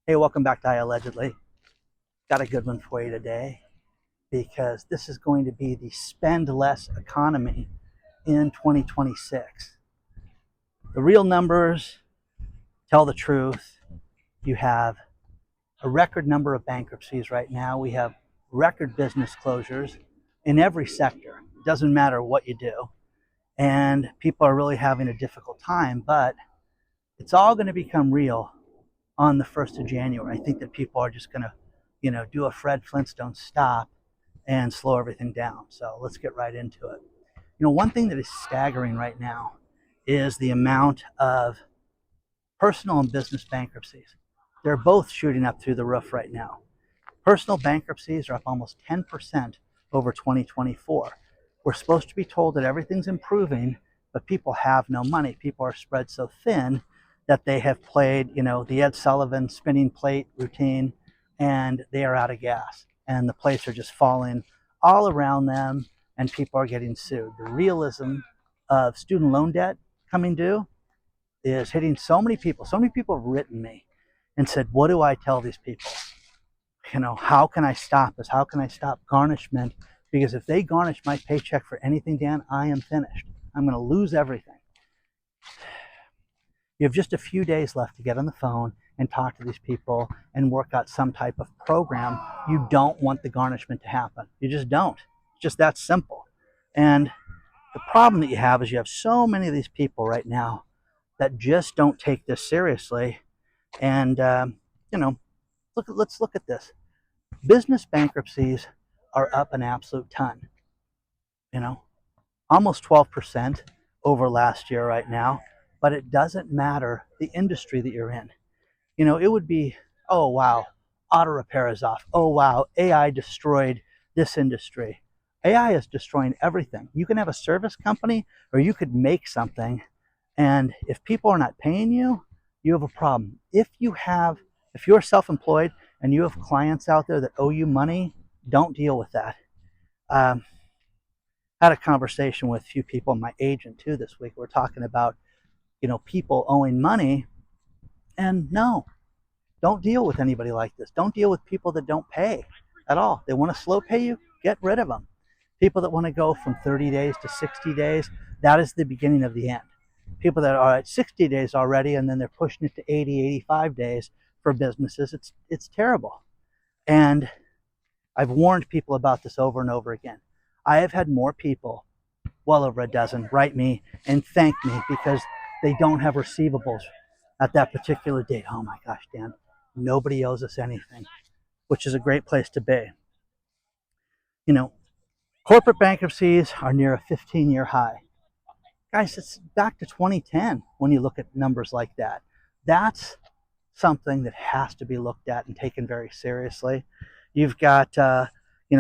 Hey, welcome back to iAllegedly. Got a good one for you today because this is going to be the spend less economy in 2026. The real numbers tell the truth. You have a record number of bankruptcies right now. We have record business closures in every sector. It doesn't matter what you do. And people are really having a difficult time, but it's all going to become real on the 1st of January. I think that people are just going to, do a Fred Flintstone stop and slow everything down. So let's get right into it. One thing that is staggering right now is the amount of personal and business bankruptcies. They're both shooting up through the roof right now. Personal bankruptcies are up almost 10% over 2024. We're supposed to be told that everything's improving, but people have no money. People are spread so thin that they have played, the Ed Sullivan spinning plate routine, and they are out of gas. And the plates are just falling all around them, and people are getting sued. The realism of student loan debt coming due is hitting so many people. So many people have written me and said, what do I tell these people? How can I stop this? How can I stop garnishment? Because if they garnish my paycheck for anything, Dan, I am finished. I'm going to lose everything. You have just a few days left to get on the phone and talk to these people and work out some type of program. You don't want the garnishment to happen. You just don't. It's just that simple. And the problem that you have is you have so many of these people right now that just don't take this seriously. And, let's look at this. Business bankruptcies are up an absolute ton, almost 12% over last year right now. But it doesn't matter the industry that you're in. It would be, oh, wow, auto repair is off. Oh, wow, AI destroyed this industry. AI is destroying everything. You can have a service company or you could make something. And if people are not paying you, you have a problem. If you're self-employed and you have clients out there that owe you money, don't deal with that. I had a conversation with a few people, my agent too, this week. We're talking about people owing money. And no, don't deal with anybody like this. Don't deal with people that don't pay at all. They want to slow pay you, get rid of them. People that want to go from 30 days to 60 days, that is the beginning of the end. People that are at 60 days already and then they're pushing it to 80, 85 days for businesses, it's terrible. And I've warned people about this over and over again. I have had more people, well over a dozen, write me and thank me because they don't have receivables at that particular date. Oh my gosh, Dan, nobody owes us anything, which is a great place to be. Corporate bankruptcies are near a 15-year high. Guys, it's back to 2010 when you look at numbers like that. That's something that has to be looked at and taken very seriously. You've got,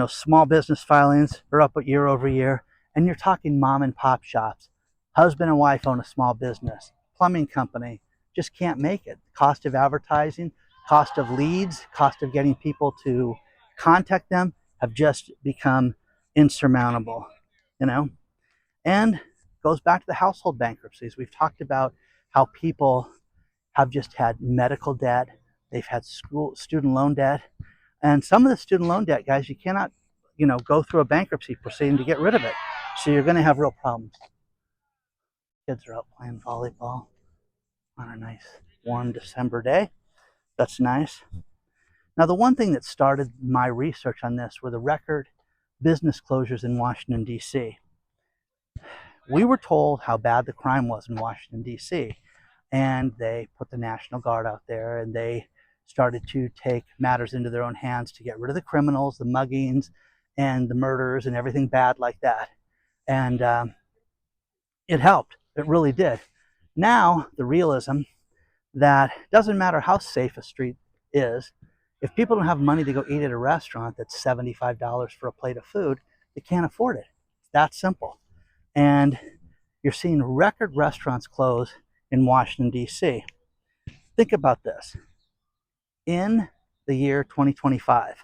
small business filings are up year over year, and you're talking mom and pop shops. Husband and wife own a small business, plumbing company, just can't make it. Cost of advertising, cost of leads, cost of getting people to contact them have just become insurmountable, and goes back to the household bankruptcies. We've talked about how people have just had medical debt, they've had student loan debt, and some of the student loan debt, guys, you cannot, go through a bankruptcy proceeding to get rid of it. So you're going to have real problems. Kids are out playing volleyball on a nice warm December day. That's nice. Now, the one thing that started my research on this were the record business closures in Washington, D.C. We were told how bad the crime was in Washington, D.C., and they put the National Guard out there, and they started to take matters into their own hands to get rid of the criminals, the muggings, and the murders, and everything bad like that. And it helped. It really did. Now, the realism that it doesn't matter how safe a street is, if people don't have money to go eat at a restaurant that's $75 for a plate of food, they can't afford it. It's that simple. And you're seeing record restaurants close in Washington, D.C. Think about this. In the year 2025,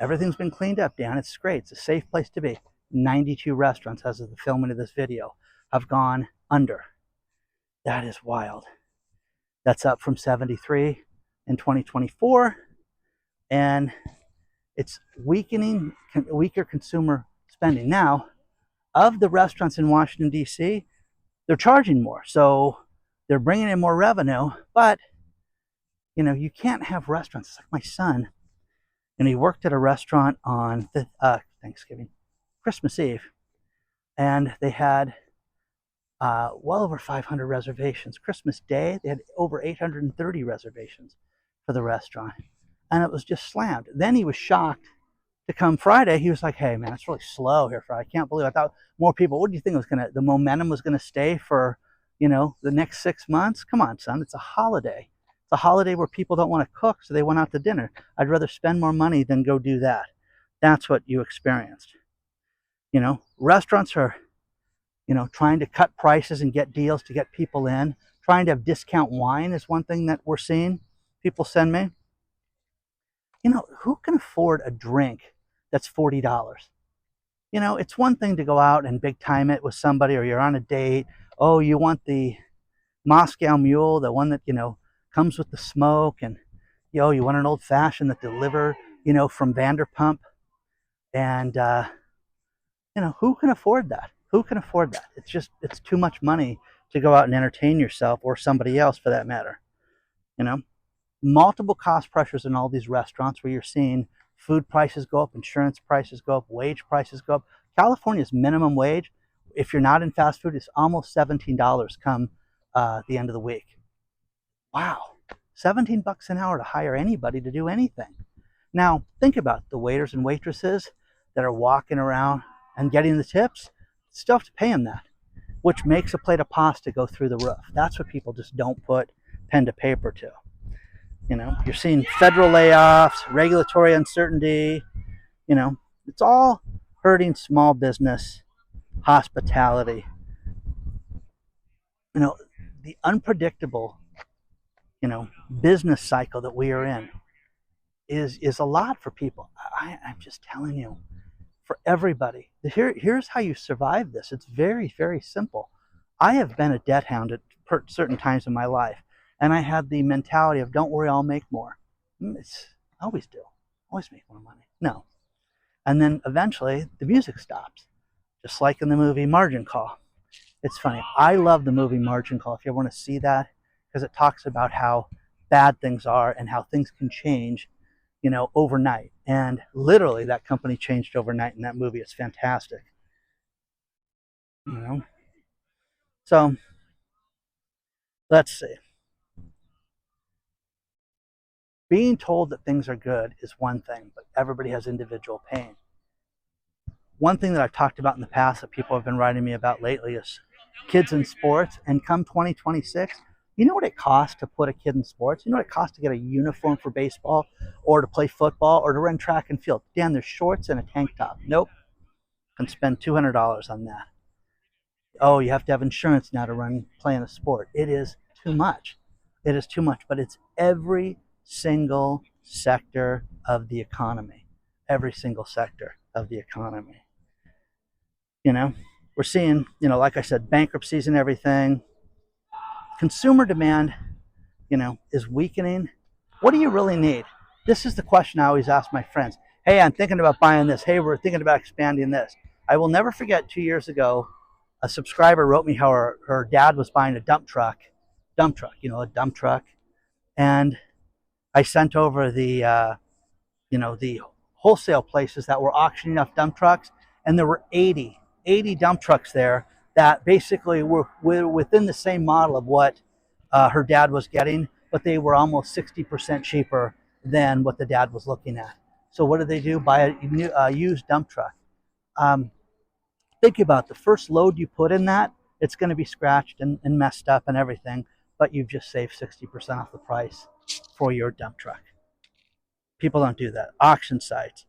everything's been cleaned up, Dan. It's great. It's a safe place to be. 92 restaurants, as of the filming of this video, have gone under. That is wild. That's up from 73 in 2024, and it's weaker consumer spending. Now, of the restaurants in Washington, D.C., they're charging more, so they're bringing in more revenue, but you can't have restaurants. It's like my son, and he worked at a restaurant on Thanksgiving, Christmas Eve, and they had well over 500 reservations. Christmas Day, they had over 830 reservations for the restaurant, and it was just slammed. Then he was shocked to come Friday. He was like, "Hey, man, it's really slow here Friday. I can't believe I thought more people. What do you think the momentum was gonna stay for, the next 6 months? Come on, son. It's a holiday. It's a holiday where people don't want to cook, so they went out to dinner. I'd rather spend more money than go do that." That's what you experienced. Restaurants are, trying to cut prices and get deals to get people in. Trying to have discount wine is one thing that we're seeing. People send me. Who can afford a drink that's $40? It's one thing to go out and big time it with somebody, or you're on a date. Oh, you want the Moscow Mule, the one that, comes with the smoke, and, you want an old fashioned that delivered, from Vanderpump. And, who can afford that? Who can afford that? It's too much money to go out and entertain yourself, or somebody else for that matter. Multiple cost pressures in all these restaurants, where you're seeing food prices go up, insurance prices go up, wage prices go up. California's minimum wage, if you're not in fast food, is almost $17 come the end of the week. Wow, $17 an hour to hire anybody to do anything. Now, think about the waiters and waitresses that are walking around and getting the tips. Still have to pay them that, which makes a plate of pasta go through the roof. That's what people just don't put pen to paper to. You're seeing federal layoffs, regulatory uncertainty. It's all hurting small business, hospitality. The unpredictable, business cycle that we are in is a lot for people. I'm just telling you, for everybody. Here's how you survive this. It's very, very simple. I have been a debt hound at certain times in my life, and I had the mentality of, don't worry, I'll make more. I always do. Always make more money. No. And then eventually the music stops, just like in the movie Margin Call. It's funny. I love the movie Margin Call, if you ever want to see that, because it talks about how bad things are and how things can change, overnight. And literally that company changed overnight in that movie. It's fantastic. So let's see. Being told that things are good is one thing, but everybody has individual pain. One thing that I've talked about in the past that people have been writing me about lately is kids in sports. And come 2026, you know what it costs to put a kid in sports? You know what it costs to get a uniform for baseball, or to play football, or to run track and field? Dan, there's shorts and a tank top. Nope. Can spend $200 on that. Oh, you have to have insurance now to play in a sport. It is too much. It is too much, but it's every single sector of the economy. Every single sector of the economy. We're seeing, like I said, bankruptcies and everything. Consumer demand, is weakening. What do you really need? This is the question I always ask my friends. Hey, I'm thinking about buying this. Hey, we're thinking about expanding this. I will never forget 2 years ago, a subscriber wrote me how her dad was buying a dump truck, a dump truck. And I sent over the wholesale places that were auctioning off dump trucks, and there were 80 dump trucks there that basically were within the same model of what her dad was getting, but they were almost 60% cheaper than what the dad was looking at. So what did they do? Buy a used dump truck. Think about the first load you put in that, it's going to be scratched and messed up and everything, but you've just saved 60% off the price for your dump truck. People don't do that. Auction sites,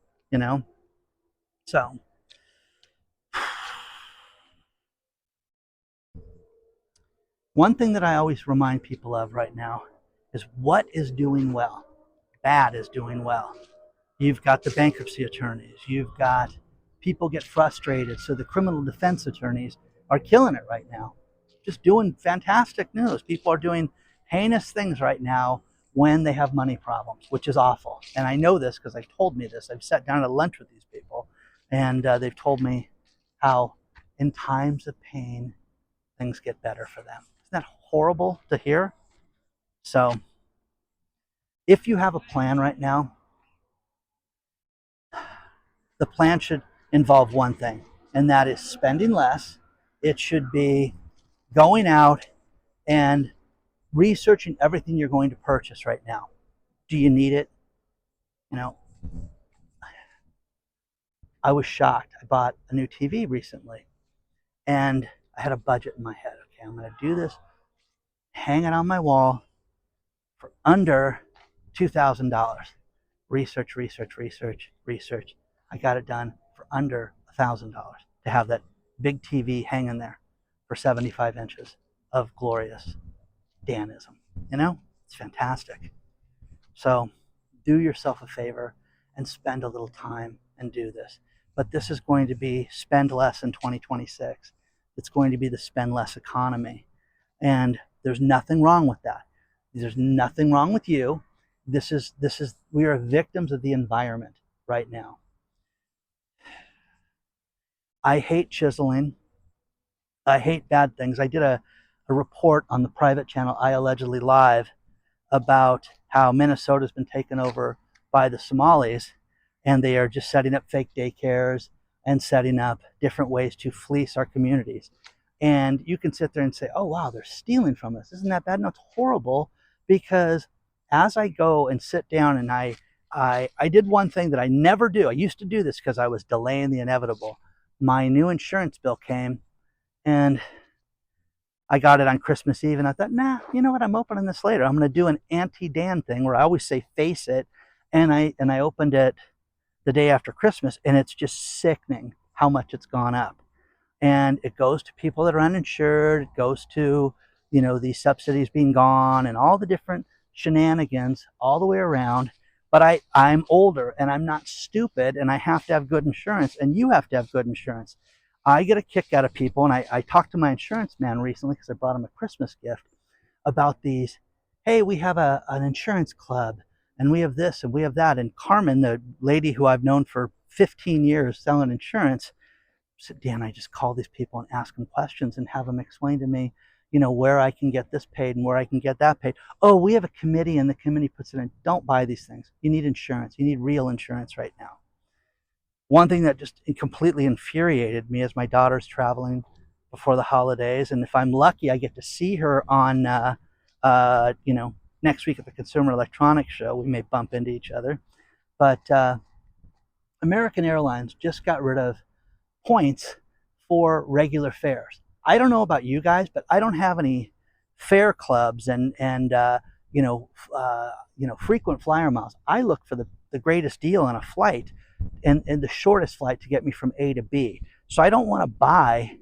So, one thing that I always remind people of right now is what is doing well. Bad is doing well. You've got the bankruptcy attorneys. You've got people get frustrated. So the criminal defense attorneys are killing it right now. Just doing fantastic news. People are doing heinous things right now when they have money problems, which is awful. And I know this because they've told me this. I've sat down at lunch with these people, and they've told me how in times of pain, things get better for them. Isn't that horrible to hear? So if you have a plan right now, the plan should involve one thing, and that is spending less. It should be going out and researching everything you're going to purchase right now. Do you need it? You know, I was shocked. I bought a new TV recently, and I had a budget in my head. Okay, I'm going to do this, hang it on my wall for under $2,000. Research, research, research, research. I got it done for under $1,000 to have that big TV hanging there for 75 inches of glorious Danism. You know, it's fantastic. So do yourself a favor and spend a little time and do this. But this is going to be spend less in 2026. It's going to be the spend less economy. And there's nothing wrong with that. There's nothing wrong with you. We are victims of the environment right now. I hate chiseling. I hate bad things. I did a report on the private channel iAllegedly Live about how Minnesota's been taken over by the Somalis, and they are just setting up fake daycares and setting up different ways to fleece our communities. And you can sit there and say, oh, wow, they're stealing from us. Isn't that bad? No, it's horrible, because as I go and sit down and I did one thing that I never do. I used to do this because I was delaying the inevitable. My new insurance bill came, and I got it on Christmas Eve, and I thought, nah, you know what? I'm opening this later. I'm going to do an anti-Dan thing where I always say face it, and I opened it the day after Christmas, and it's just sickening how much it's gone up. And it goes to people that are uninsured. It goes to, you know, these subsidies being gone and all the different shenanigans all the way around. But I'm older and I'm not stupid, and I have to have good insurance, and you have to have good insurance. I get a kick out of people, and I talked to my insurance man recently because I brought him a Christmas gift about these. Hey, we have an insurance club, and we have this and we have that. And Carmen, the lady who I've known for 15 years selling insurance, said, Dan, I just call these people and ask them questions and have them explain to me, you know, where I can get this paid and where I can get that paid. Oh, we have a committee, and the committee puts it in. Don't buy these things. You need insurance. You need real insurance right now. One thing that just completely infuriated me is my daughter's traveling before the holidays, and if I'm lucky, I get to see her on, you know, next week at the Consumer Electronics Show. We may bump into each other, but American Airlines just got rid of points for regular fares. I don't know about you guys, but I don't have any fare clubs and frequent flyer miles. I look for the greatest deal on a flight and the shortest flight to get me from A to B. So I don't want to buy.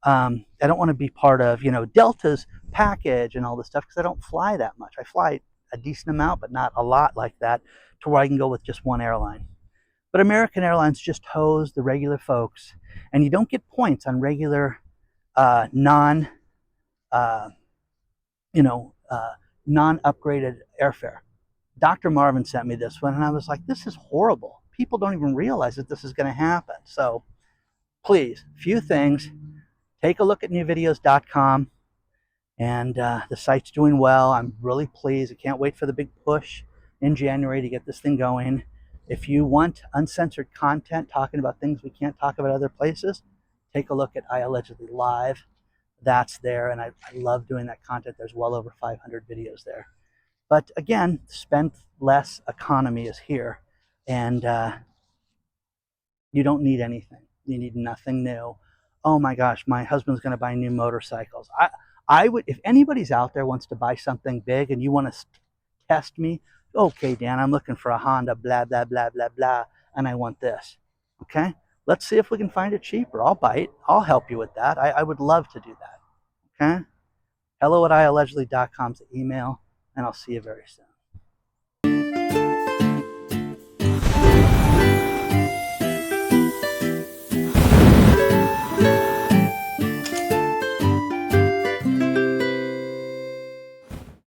I don't want to be part of, you know, Delta's package and all this stuff, because I don't fly that much. I fly a decent amount, but not a lot like that, to where I can go with just one airline. But American Airlines just hose the regular folks, and you don't get points on regular non-upgraded airfare. Dr. Marvin sent me this one, and I was like, this is horrible. People don't even realize that this is going to happen. So please, few things. Take a look at newvideos.com, and the site's doing well. I'm really pleased. I can't wait for the big push in January to get this thing going. If you want uncensored content talking about things we can't talk about other places, take a look at iAllegedly Live. That's there, and I love doing that content. There's well over 500 videos there. But again, spend less economy is here, and you don't need anything. You need nothing new. Oh my gosh, my husband's going to buy new motorcycles. I would, if anybody's out there wants to buy something big and you want to test me, okay, Dan, I'm looking for a Honda, blah, blah, blah, blah, blah, and I want this. Okay? Let's see if we can find it cheaper. I'll buy it. I'll help you with that. I would love to do that. Okay? Hello@iallegedly.com is the email, and I'll see you very soon.